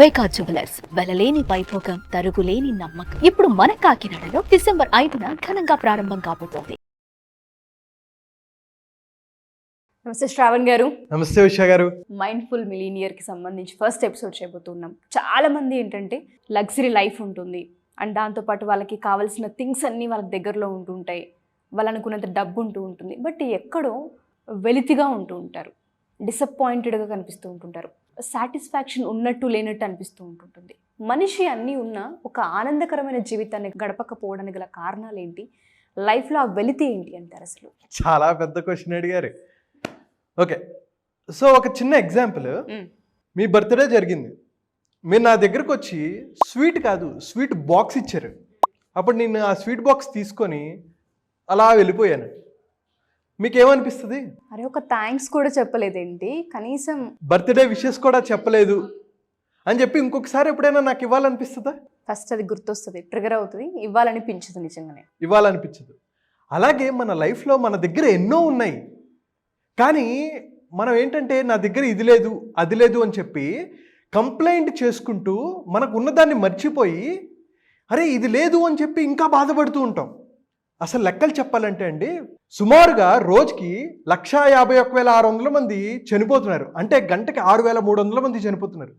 వైకా jewellers వెలలేని Vaibhogam తరుగులేని నమ్మకం. ఇప్పుడు మన కాకినాడలో డిసెంబర్ 5న ఘనంగా ప్రారంభం కాబోతోంది. నమస్తే శ్రావణ్ గారు. నమస్తే ఉషా గారు. మైండ్ఫుల్ మిలీనియర్ కి సంబంధించి ఫస్ట్ ఎపిసోడ్ చేయబోతున్నాం. చాలా మంది ఏంటంటే లగ్జరీ లైఫ్ ఉంటుంది అండ్ దాంతోపాటు వాళ్ళకి కావాల్సిన థింగ్స్ అన్నీ వాళ్ళకి దగ్గరలో ఉంటుంటాయి, వాళ్ళు అనుకున్నంత డబ్బు ఉంటుంది. బట్ ఎక్కడో వెలితిగా ఉంటూ ఉంటారు, డిసప్పాయింటెడ్గా కనిపిస్తూ ఉంటుంటారు, సాటిస్ఫాక్షన్ ఉన్నట్టు లేనట్టు అనిపిస్తూ ఉంటుంటుంది. మనిషి అన్నీ ఉన్న ఒక ఆనందకరమైన జీవితాన్ని గడపకపోవడానికి గల కారణాలు ఏంటి, లైఫ్లో ఆ వెలితి ఏంటి అంటారు? అసలు చాలా పెద్ద క్వశ్చన్ అడిగారు. ఓకే, సో ఒక చిన్న ఎగ్జాంపుల్. మీ బర్త్డే జరిగింది, మీరు నా దగ్గరకు వచ్చి స్వీట్ కాదు స్వీట్ బాక్స్ ఇచ్చారు. అప్పుడు నేను ఆ స్వీట్ బాక్స్ తీసుకొని అలా వెళ్ళిపోయాను. మీకేమనిపిస్తుంది? అరే ఒక థ్యాంక్స్ కూడా చెప్పలేదేంటి, కనీసం బర్త్డే విషెస్ కూడా చెప్పలేదు అని చెప్పి ఇంకొకసారి ఎప్పుడైనా నాకు ఇవ్వాలనిపిస్తుందా? ఫస్ట్ అది గుర్తొస్తుంది, ట్రిగర్ అవుతుంది, ఇవ్వాలనిపించదు, నిజంగానే ఇవ్వాలనిపించదు. అలాగే మన లైఫ్లో మన దగ్గర ఎన్నో ఉన్నాయి, కానీ మనం ఏంటంటే నా దగ్గర ఇది లేదు అది లేదు అని చెప్పి కంప్లైంట్ చేసుకుంటూ మనకు ఉన్నదాన్ని మర్చిపోయి అరే ఇది లేదు అని చెప్పి ఇంకా బాధపడుతూ ఉంటాం. అసలు లెక్కలు చెప్పాలంటే అండి, సుమారుగా రోజుకి 151,600 మంది చనిపోతున్నారు. అంటే గంటకి 6,300 మంది చనిపోతున్నారు.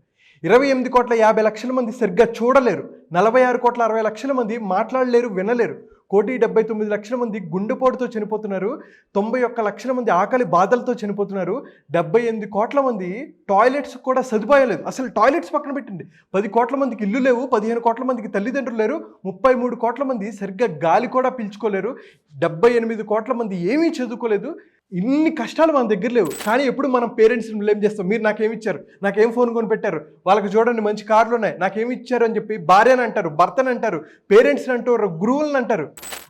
28,50,00,000 మంది సరిగ్గా చూడలేరు. 46,60,00,000 మంది మాట్లాడలేరు, వినలేరు. 1,79,00,000 మంది గుండెపోటుతో చనిపోతున్నారు. 91,00,000 మంది ఆకలి బాధలతో చనిపోతున్నారు. 78 కోట్ల మంది టాయిలెట్స్ కూడా సదుపాయం లేదు. అసలు టాయిలెట్స్ పక్కన పెట్టండి, 10 కోట్ల మందికి ఇల్లు లేవు, 15 కోట్ల మందికి తల్లిదండ్రులు లేరు, 33 కోట్ల మంది సరిగ్గా గాలి కూడా పీల్చుకోలేరు, 78 కోట్ల మంది ఏమీ చదువుకోలేదు. ఇన్ని కష్టాలు మన దగ్గర లేవు, కానీ ఎప్పుడు మనం పేరెంట్స్ని బ్లేమ్ చేస్తాం. మీరు నాకేమి ఇచ్చారు, నాకేం ఫోన్ కొని పెట్టారు, వాళ్ళకి చూడండి మంచి కార్లు ఉన్నాయి, నాకేమి ఇచ్చారు అని చెప్పి భార్యని అంటారు, భర్తని అంటారు, పేరెంట్స్ని అంటారు, గురువులను అంటారు.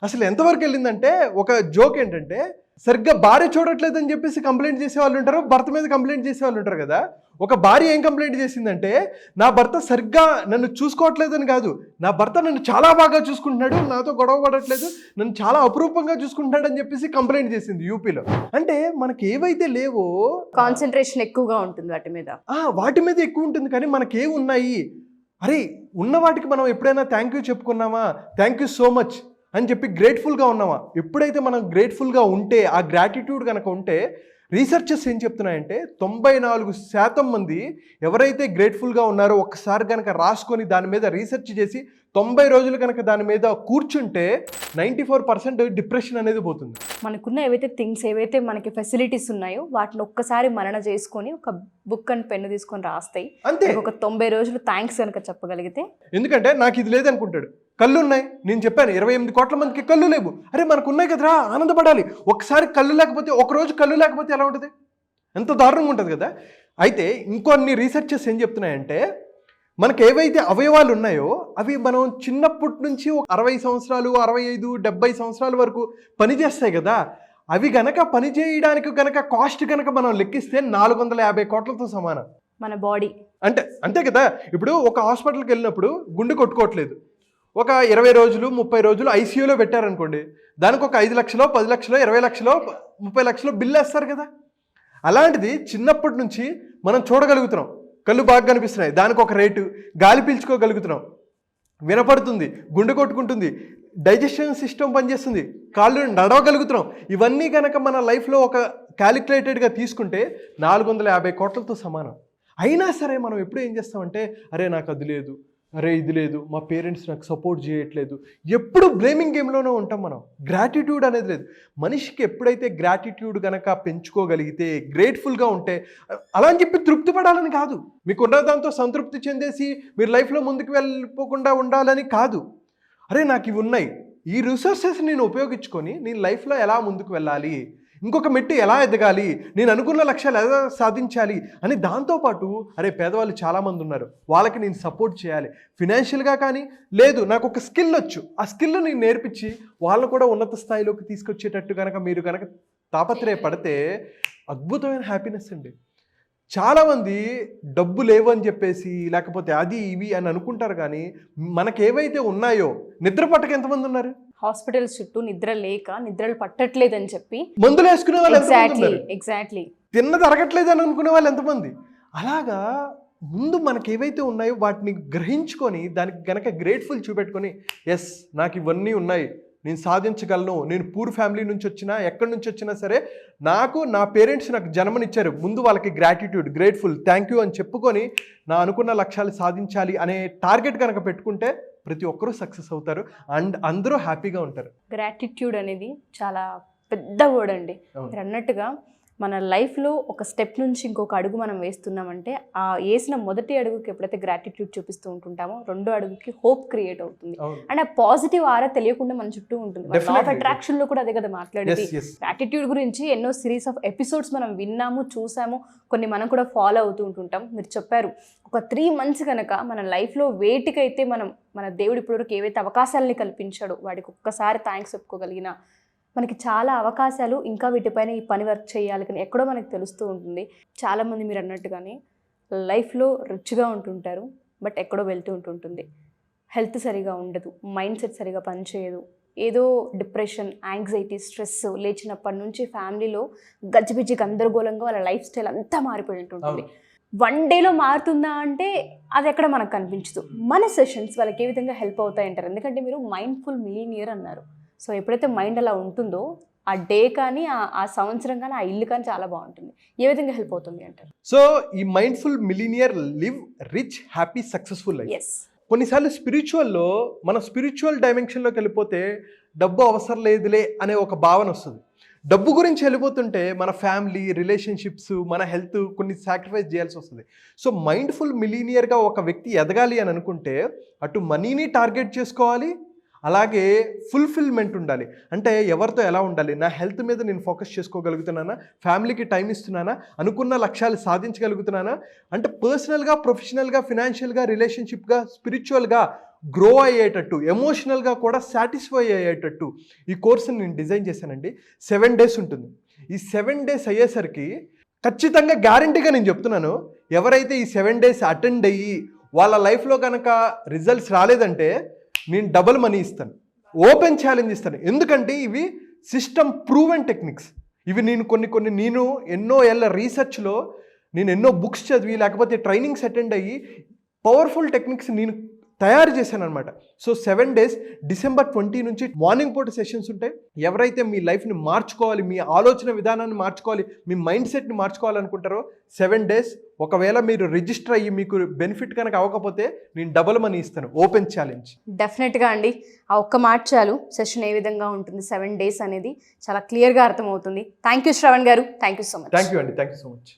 అసలు ఎంతవరకు వెళ్ళిందంటే ఒక జోక్ ఏంటంటే, సరిగ్గా భార్య చూడట్లేదని చెప్పేసి కంప్లైంట్ చేసే వాళ్ళు ఉంటారు, భర్త మీద కంప్లైంట్ చేసే వాళ్ళు ఉంటారు కదా. ఒక భార్య ఏం కంప్లైంట్ చేసిందంటే, నా భర్త సరిగ్గా నన్ను చూసుకోవట్లేదని కాదు, నా భర్త నన్ను చాలా బాగా చూసుకుంటున్నాడు, నాతో గొడవ పడట్లేదు, నన్ను చాలా అపురూపంగా చూసుకుంటున్నాడు అని చెప్పేసి కంప్లైంట్ చేసింది యూపీలో. అంటే మనకి ఏవైతే లేవో కాన్సన్ట్రేషన్ ఎక్కువగా ఉంటుంది వాటి మీద ఎక్కువ ఉంటుంది, కానీ మనకి ఏవి ఉన్నాయి, అరే ఉన్న వాటికి మనం ఎప్పుడైనా థ్యాంక్ యూ చెప్పుకున్నామా, థ్యాంక్ యూ సో మచ్ అని చెప్పి గ్రేట్ఫుల్గా ఉన్నామా? ఎప్పుడైతే మనం గ్రేట్ఫుల్గా ఉంటే, ఆ గ్రాటిట్యూడ్ కనుక ఉంటే, రీసెర్చర్స్ ఏం చెప్తున్నాయంటే 94% మంది ఎవరైతే గ్రేట్ఫుల్గా ఉన్నారో ఒక్కసారి కనుక రాసుకొని దాని మీద రీసెర్చ్ చేసి 90 రోజులు కనుక దాని మీద కూర్చుంటే 94% డిప్రెషన్ అనేది పోతుంది. మనకున్న ఏవైతే థింగ్స్, ఏవైతే మనకి ఫెసిలిటీస్ ఉన్నాయో వాటిని ఒక్కసారి మనన చేసుకొని ఒక బుక్ అండ్ పెన్ను తీసుకొని రాస్తాయి అంతే. ఒక 90 రోజులు థ్యాంక్స్ కనుక చెప్పగలిగితే, ఎందుకంటే నాకు ఇది లేదనుకుంటాడు. కళ్ళు ఉన్నాయి, నేను చెప్పాను 28 కోట్ల మందికి కళ్ళు లేవు. అరే మనకు ఉన్నాయి కదరా, ఆనందపడాలి. ఒకసారి కళ్ళు లేకపోతే, ఒకరోజు కళ్ళు లేకపోతే ఎలా ఉంటుంది? ఎంత దారుణంగా ఉంటుంది కదా. అయితే ఇంకొన్ని రీసెర్చెస్ ఏం చెప్తున్నాయంటే, మనకు ఏవైతే అవయవాలు ఉన్నాయో అవి మనం చిన్నప్పటి నుంచి 60 సంవత్సరాలు, 65, 70 సంవత్సరాల వరకు పనిచేస్తాయి కదా. అవి గనక పని చేయడానికి గనక కాస్ట్ కనుక మనం లెక్కిస్తే 450 కోట్లతో సమానం మన బాడీ. అంటే అంతే కదా. ఇప్పుడు ఒక హాస్పిటల్కి వెళ్ళినప్పుడు గుండె కొట్టుకోవట్లేదు, ఒక 20 రోజులు 30 రోజులు ఐసీయూలో పెట్టారనుకోండి, దానికి ఒక 5 లక్షలో 10 లక్షలో 20 లక్షలో 30 లక్షలో బిల్లు వేస్తారు కదా. అలాంటిది చిన్నప్పటి నుంచి మనం చూడగలుగుతున్నాం, కళ్ళు బాగా కనిపిస్తున్నాయి, దానికి ఒక రేటు, గాలి పీల్చుకోగలుగుతున్నాం, వినపడుతుంది, గుండె కొట్టుకుంటుంది, డైజెషన్ సిస్టమ్ పనిచేస్తుంది, కాళ్ళు నడవగలుగుతున్నాం. ఇవన్నీ కనుక మన లైఫ్లో ఒక క్యాలిక్యులేటెడ్గా తీసుకుంటే 450 కోట్లతో సమానం. అయినా సరే మనం ఎప్పుడు ఏం చేస్తామంటే, అరే నాకు అది లేదు, అరే ఇది లేదు, మా పేరెంట్స్ నాకు సపోర్ట్ చేయట్లేదు, ఎప్పుడు బ్లేమింగ్ గేమ్లోనే ఉంటాం మనం. గ్రాటిట్యూడ్ అనేది లేదు మనిషికి. ఎప్పుడైతే గ్రాటిట్యూడ్ కనుక పెంచుకోగలిగితే, గ్రేట్ఫుల్గా ఉంటే, అలా అని చెప్పి తృప్తి పడాలని కాదు, మీకున్న దాంతో సంతృప్తి చెందేసి మీరు లైఫ్లో ముందుకు వెళ్ళిపోకుండా ఉండాలని కాదు. అరే నాకు ఇవి ఉన్నాయి, ఈ రిసోర్సెస్ నేను ఉపయోగించుకొని నేను లైఫ్లో ఎలా ముందుకు వెళ్ళాలి, ఇంకొక మెట్టు ఎలా ఎదగాలి, నేను అనుకున్న లక్ష్యాలు ఎలా సాధించాలి అని. దాంతోపాటు అరే పేదవాళ్ళు చాలామంది ఉన్నారు, వాళ్ళకి నేను సపోర్ట్ చేయాలి ఫినాన్షియల్గా, కానీ లేదు నాకు ఒక స్కిల్ వచ్చు, ఆ స్కిల్ నేను నేర్పించి వాళ్ళను కూడా ఉన్నత స్థాయిలోకి తీసుకొచ్చేటట్టు కనుక మీరు కనుక తాపత్రయపడితే అద్భుతమైన హ్యాపీనెస్ అండి. చాలామంది డబ్బు లేవు అని చెప్పేసి, లేకపోతే అది ఇవి అని అనుకుంటారు, కానీ మనకేవైతే ఉన్నాయో, నిద్ర పట్టక ఎంతమంది ఉన్నారు? హాస్పిటల్స్ చుట్టూ నిద్ర లేక, నిద్రలు పట్టట్లేదని చెప్పి మందులు వేసుకునే వాళ్ళు ఎగ్జాక్ట్లీ తిన్నది అరగట్లేదు అని అనుకునే వాళ్ళు ఎంతమంది. అలాగా ముందు మనకి ఏవైతే ఉన్నాయో వాటిని గ్రహించుకొని దానికి గనక గ్రేట్ఫుల్ చూపెట్టుకొని ఎస్ నాకు ఇవన్నీ ఉన్నాయి, నేను సాధించగలను, నేను పూర్ ఫ్యామిలీ నుంచి వచ్చినా ఎక్కడి నుంచి వచ్చినా సరే నాకు నా పేరెంట్స్ నాకు జన్మనిచ్చారు, ముందు వాళ్ళకి గ్రాటిట్యూడ్ గ్రేట్ఫుల్ థ్యాంక్ యూ అని చెప్పుకొని నా అనుకున్న లక్ష్యాలు సాధించాలి అనే టార్గెట్ కనుక పెట్టుకుంటే ప్రతి ఒక్కరూ సక్సెస్ అవుతారు అండ్ అందరూ హ్యాపీగా ఉంటారు. గ్రాటిట్యూడ్ అనేది చాలా పెద్ద వర్డ్ అండి. మీరు అన్నట్టుగా మన లైఫ్లో ఒక స్టెప్ నుంచి ఇంకొక అడుగు మనం వేస్తున్నామంటే ఆ వేసిన మొదటి అడుగుకి ఎప్పుడైతే గ్రాటిట్యూడ్ చూపిస్తూ ఉంటుంటామో రెండో అడుగుకి హోప్ క్రియేట్ అవుతుంది. అండ్ ఆ పాజిటివ్ ఆరా తెలియకుండా మన చుట్టూ ఉంటుంది. లా ఆఫ్ అట్రాక్షన్ లో కూడా అదే కదా మాట్లాడేది. గ్రాటిట్యూడ్ గురించి ఎన్నో సిరీస్ ఆఫ్ ఎపిసోడ్స్ మనం విన్నాము, చూసాము, కొన్ని మనం కూడా ఫాలో అవుతూ ఉంటుంటాం. మీరు చెప్పారు ఒక 3 months కనుక మన లైఫ్లో వేటికైతే మన దేవుడు ఇప్పటివరకు ఏవైతే అవకాశాలని కల్పించాడో వాడికి ఒక్కసారి థ్యాంక్స్ చెప్పుకోగలిగిన మనకి చాలా అవకాశాలు ఇంకా వీటిపైన ఈ పని వర్క్ చేయాలి కానీ ఎక్కడో మనకి తెలుస్తూ ఉంటుంది. చాలామంది మీరు అన్నట్టుగానే లైఫ్లో రిచ్గా ఉంటుంటారు, బట్ ఎక్కడో వెళ్తూ ఉంటుంటుంది. హెల్త్ సరిగా ఉండదు, మైండ్ సెట్ సరిగా పనిచేయదు, ఏదో డిప్రెషన్, యాంగ్జైటీ, స్ట్రెస్, లేచినప్పటి నుంచి ఫ్యామిలీలో గజిబిజి గందరగోళంగా వాళ్ళ లైఫ్ స్టైల్ అంతా మారిపోయి ఉంటుంది. 1 dayలో మారుతుందా అంటే అది ఎక్కడ మనకు కనిపించదు. మన సెషన్స్ వాళ్ళకి ఏ విధంగా హెల్ప్ అవుతాయంటారు? ఎందుకంటే మీరు మైండ్ఫుల్ మిలీనియర్ అన్నారు. సో ఎప్పుడైతే మైండ్ అలా ఉంటుందో ఆ డే కానీ ఆ సంవత్సరం కానీ ఆ ఇల్లు కానీ చాలా బాగుంటుంది. ఏ విధంగా హెల్ప్ అవుతుంది అంటారు? సో ఈ mindful millionaire live rich happy successful life. కొన్నిసార్లు స్పిరిచువల్లో మన స్పిరిచువల్ డైమెన్షన్లోకి వెళ్ళిపోతే డబ్బు అవసరం లేదులే అనే ఒక భావన వస్తుంది. డబ్బు గురించి వెళ్ళిపోతుంటే మన ఫ్యామిలీ, రిలేషన్షిప్స్, మన హెల్త్ కొన్ని సాక్రిఫైస్ చేయాల్సి వస్తుంది. సో మైండ్ఫుల్ మిలీనియర్గా ఒక వ్యక్తి ఎదగాలి అని అనుకుంటే అటు మనీని టార్గెట్ చేసుకోవాలి, అలాగే ఫుల్ఫిల్మెంట్ ఉండాలి. అంటే ఎవరితో ఎలా ఉండాలి, నా హెల్త్ మీద నేను ఫోకస్ చేసుకోగలుగుతున్నానా, ఫ్యామిలీకి టైం ఇస్తున్నానా, అనుకున్న లక్ష్యాలు సాధించగలుగుతున్నానా, అంటే పర్సనల్గా, ప్రొఫెషనల్గా, ఫినాన్షియల్గా, రిలేషన్షిప్గా, స్పిరిచువల్గా గ్రో అయ్యేటట్టు, ఎమోషనల్గా కూడా సాటిస్ఫై అయ్యేటట్టు ఈ కోర్సుని నేను డిజైన్ చేశానండి. 7 days ఉంటుంది. ఈ 7 days అయ్యేసరికి ఖచ్చితంగా గ్యారంటీగా నేను చెప్తున్నాను, ఎవరైతే ఈ 7 days అటెండ్ అయ్యి వాళ్ళ లైఫ్లో కనుక రిజల్ట్స్ రాలేదంటే నేను డబుల్ మనీ ఇస్తాను, ఓపెన్ ఛాలెంజ్ ఇస్తాను. ఎందుకంటే ఇవి సిస్టమ్ ప్రూవెన్ టెక్నిక్స్. ఇవి నేను నేను ఎన్నో ఏళ్ళ రీసెర్చ్లో నేను ఎన్నో బుక్స్ చదివి లేకపోతే ట్రైనింగ్స్ అటెండ్ అయ్యి పవర్ఫుల్ టెక్నిక్స్ నేను తయారు చేశాను అనమాట. సో 7 days December 20 నుంచి మార్నింగ్ పూట సెషన్స్ ఉంటాయి. ఎవరైతే మీ లైఫ్ని మార్చుకోవాలి, మీ ఆలోచన విధానాన్ని మార్చుకోవాలి, మీ మైండ్ సెట్ని మార్చుకోవాలనుకుంటారో 7 days ఒకవేళ మీరు రిజిస్టర్ అయ్యి మీకు బెనిఫిట్ కనుక అవ్వకపోతే నేను డబుల్ మనీ ఇస్తాను, ఓపెన్ ఛాలెంజ్. డెఫినెట్గా అండి, ఆ ఒక్క మాట చాలు సెషన్ ఏ విధంగా ఉంటుంది 7 days అనేది చాలా క్లియర్గా అర్థమవుతుంది. థ్యాంక్ యూ శ్రవణ్ గారు, thank you so much. Thank you అండి, థ్యాంక్ యూ సో మచ్.